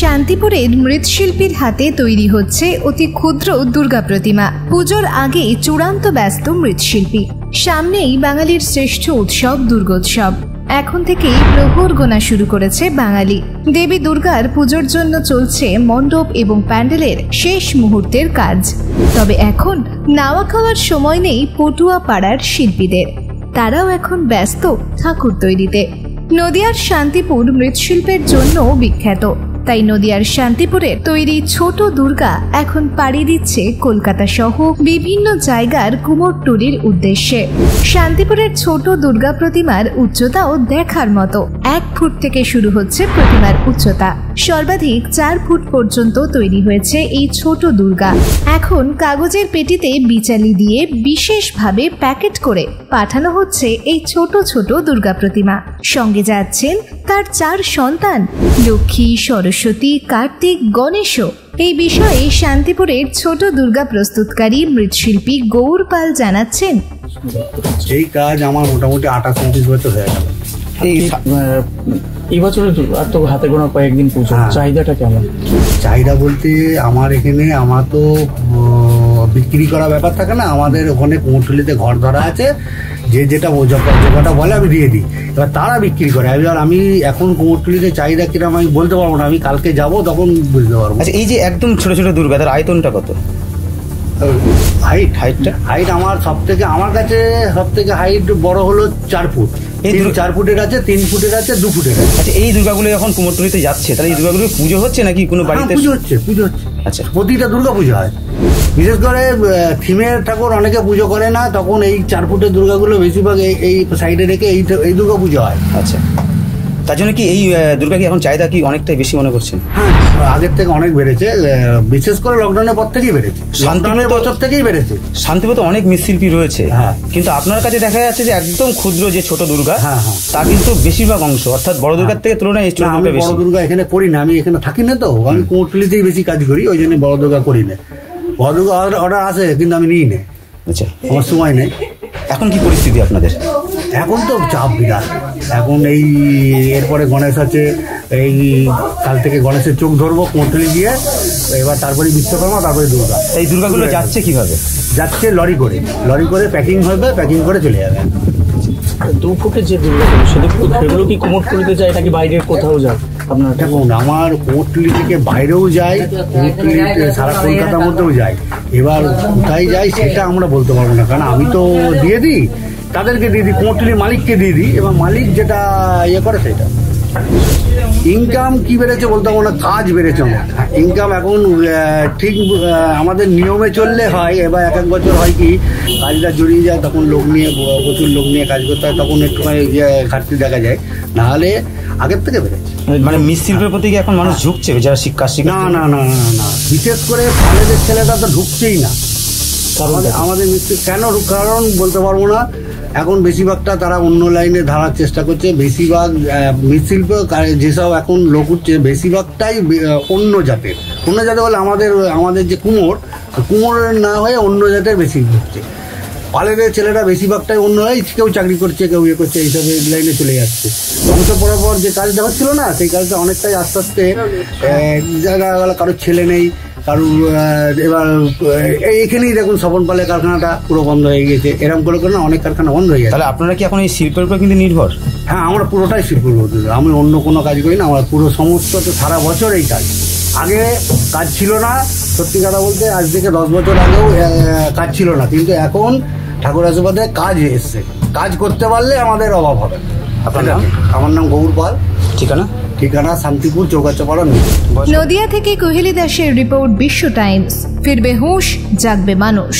শান্তিপুরের মৃৎশিল্পীর হাতে তৈরি হচ্ছে অতি ক্ষুদ্র দুর্গা প্রতিমা। পুজোর আগে চূড়ান্ত ব্যস্ত মৃৎশিল্পী। সামনেই বাঙালির শ্রেষ্ঠ উৎসব দুর্গোৎসব। এখন থেকেই প্রহর গোনা শুরু করেছে বাঙালি। দেবী দুর্গার পুজোর জন্য চলছে মণ্ডপ এবং প্যান্ডেলের শেষ মুহূর্তের কাজ। তবে এখন নাওয়া খাওয়ার সময় নেই পটুয়া পাড়ার শিল্পীদের। তারাও এখন ব্যস্ত ঠাকুর তৈরিতে। নদিয়ার শান্তিপুর মৃৎশিল্পের জন্য বিখ্যাত, তাই নদিয়ার শান্তিপুরের তৈরি ছোট দুর্গা এখন পাড়ি দিচ্ছে কলকাতা সহ বিভিন্ন জায়গার কুমোরটুলির উদ্দেশ্যে। শান্তিপুরের ছোট দুর্গা প্রতিমার উচ্চতাও দেখার মতো। 1 ফুট থেকে শুরু হচ্ছে প্রতিমার উচ্চতা। সর্বাধিক 4 ফুট পর্যন্ত তৈরি হয়েছে এই ছোট দুর্গা। এখন কাগজের পেটিতে বিচালি দিয়ে বিশেষভাবে প্যাকেট করে পাঠানো হচ্ছে এই ছোট ছোট দুর্গা প্রতিমা। সঙ্গে যাচ্ছেন তার 4 সন্তান লক্ষ্মী, সরস্বতী, কার্তিক, গণেশও। এই বিষয়ে শান্তিপুরের ছোট দুর্গা প্রস্তুতকারী মৃৎশিল্পী গৌর পাল জানাচ্ছেন, এই কাজ আমার মোটামুটি 28-29 বছর হয়ে গেল। এই বছর তো হাতে গোনা কয়েকদিন পুজো, চাহিদাটা কেমন? চাহিদা বলতে আমার এখানে আমার তো বিক্রি করা ব্যাপার থাকে না, আমাদের ওখানে কুমোরটুলিতে ঘর ধরা আছে, যে যেটা যেটা বলে আমি দিয়ে দিই, এবার তারা বিক্রি করে। এবার আমি এখন কুমোরটুলিতে চাহিদা কিরকম আমি বলতে পারবো না, আমি কালকে যাব তখন বুঝতে পারবো। আচ্ছা, এই যে একদম ছোট ছোট দুর্গা, তার আয়তনটা কত? হাইট আমার আমার কাছে সব থেকে হাইট বড় হলো 4 ফুট। 4 ফুটের আছে, 3 ফুটের আছে, 2 ফুটের আছে। আচ্ছা, এই দুর্গাগুলো যখন কুমোরটুলিতে যাচ্ছে, তাহলে এই দুর্গাগুলো পুজো হচ্ছে নাকি কোনো বাড়িতে? পুজো হচ্ছে। আচ্ছা, প্রতিটা দুর্গা পুজো হয়। বিশেষ করে থিমের ঠাকুর অনেকে পুজো করে না, তখন এই 4 ফুটের দুর্গাগুলো বেশিরভাগ এই সাইডে রেখে এই দুর্গা পুজো হয়। আচ্ছা, তার জন্য কি এই দুর্গা কি এখন চাহিদা কি অনেকটাই বেশি মনে করছেন? হ্যাঁ, আগের থেকে অনেক বেড়েছে, বিশেষ করে লকডাউনের পর থেকেই বেড়েছে। লকডাউনের বছর থেকেই বেড়েছে। শান্তিপুরে তো অনেক মৃৎশিল্পী রয়েছে, কিন্তু আপনার কাছে দেখা যাচ্ছে যে একদম ক্ষুদ্র যে ছোট দুর্গা, তা কিন্তু বেশিরভাগ অংশ, অর্থাৎ বড় দুর্গার থেকে তুলনায় এই ছোট দুর্গা বেশি। বড় দুর্গা এখানে করি না, আমি এখানে থাকি না, তো আমি কুমোরটুলিতেই বেশি কাজ করি, ওই জন্য বড় দুর্গা করি না। বড় দুর্গা অর্ডার আসে, কিন্তু আমি নিই না। আচ্ছা, আমার সময় নেই। এখন কি পরিস্থিতি আপনাদের? এখন তো চাপ বিরাট। এখন এই এরপরে গণেশ আছে, এই কাল থেকে গণেশের চোখ ধরবো কুমোরটুলি গিয়ে, এবার তারপরে বিশ্বকর্মা, তারপরে দুর্গা। এই দুর্গাগুলো যাচ্ছে কিভাবে? যাচ্ছে লরি করে প্যাকিং হবে, প্যাকিং করে চলে যাবে। 2 ফুটের যে দুর্গাগুলো সেগুলো কি কুমোরটুলিতে যায় নাকি বাইরে কোথাও যায়? আপনার দেখুন, আমার কুমোরটুলি থেকে বাইরেও যায়, কুমোরটুলিতে সারা কলকাতার মধ্যেও যায়। এবার কোথায় যায় সেটা আমরা বলতে পারবো না, কারণ আমি তো দিয়ে দিই, তাদেরকে দিয়ে দিই, কুমোরটুলির মালিককে দিয়ে দিই, এবার মালিক যেটা করে সেটা। ইনকাম কি বেড়েছে বলতে পারবো না, কাজ বেড়েছে আমার। ইনকাম এখন ঠিক আমাদের নিয়মে চললে হয়। এবার এক বছর হয় কি কাজটা জড়িয়ে যায়, তখন প্রচুর লোক নিয়ে কাজ করতে হয়, তখন একটু ঘাটতি দেখা যায়, নাহলে আগের থেকে বেড়েছে। মানে মৃৎশিল্পের প্রতি কি এখন মানুষ ঝুঁকছে, যারা শিক্ষা? না, বিশেষ করে কলেজের ছেলেটা তো ঢুকছেই না আমাদের মৃত্যু। কারণ বলতে পারবো না, এখন বেশিরভাগটা তারা অন্য লাইনে ধারার চেষ্টা করছে। বেশিরভাগ মৃৎশিল্প যেসব এখন লোক উঠছে, বেশিরভাগটাই অন্য জাতের বলে আমাদের যে কুমোরের না হয়ে অন্য জাতের বেশি হচ্ছে। কলেজের ছেলেরা বেশিরভাগটাই অন্য হয়, কেউ চাকরি করছে, কেউ করছে, এইসব লাইনে চলে যাচ্ছে। বংশ পরপর যে কাজটা হচ্ছিল না, সেই কাজটা অনেকটাই আস্তে আস্তে জায়গা কারোর ছেলে নেই, কারণ এবার এইখানেই দেখুন স্বপন পালের কারখানাটা পুরো বন্ধ হয়ে গেছে। এরকম করে না অনেক কারখানা বন্ধ হয়ে গেছে। তাহলে আপনারা কি এখন এই শিল্পের উপর কিন্তু নির্ভর? হ্যাঁ, আমরা পুরোটাই শিল্পের উপর। আমি অন্য কোনো কাজ করি না, আমার পুরো সমস্ত তো সারা বছর এই কাজ। আগে কাজ ছিল না, সত্যি কথা বলতে আজ থেকে 10 বছর আগেও কাজ ছিল না, কিন্তু এখন ঠাকুর আশীর্বাদে কাজ এসছে। কাজ করতে পারলে আমাদের অভাব হবে। আপনার নাম? আমার নাম গৌর পাল। ঠিকানা শান্তিপুর, চৌগাছাপাড়া। নদিয়া থেকে কোহেলি দাসের রিপোর্ট, বিশ্ব টাইমস। ফিরবে হুঁশ, জাগবে মানুষ।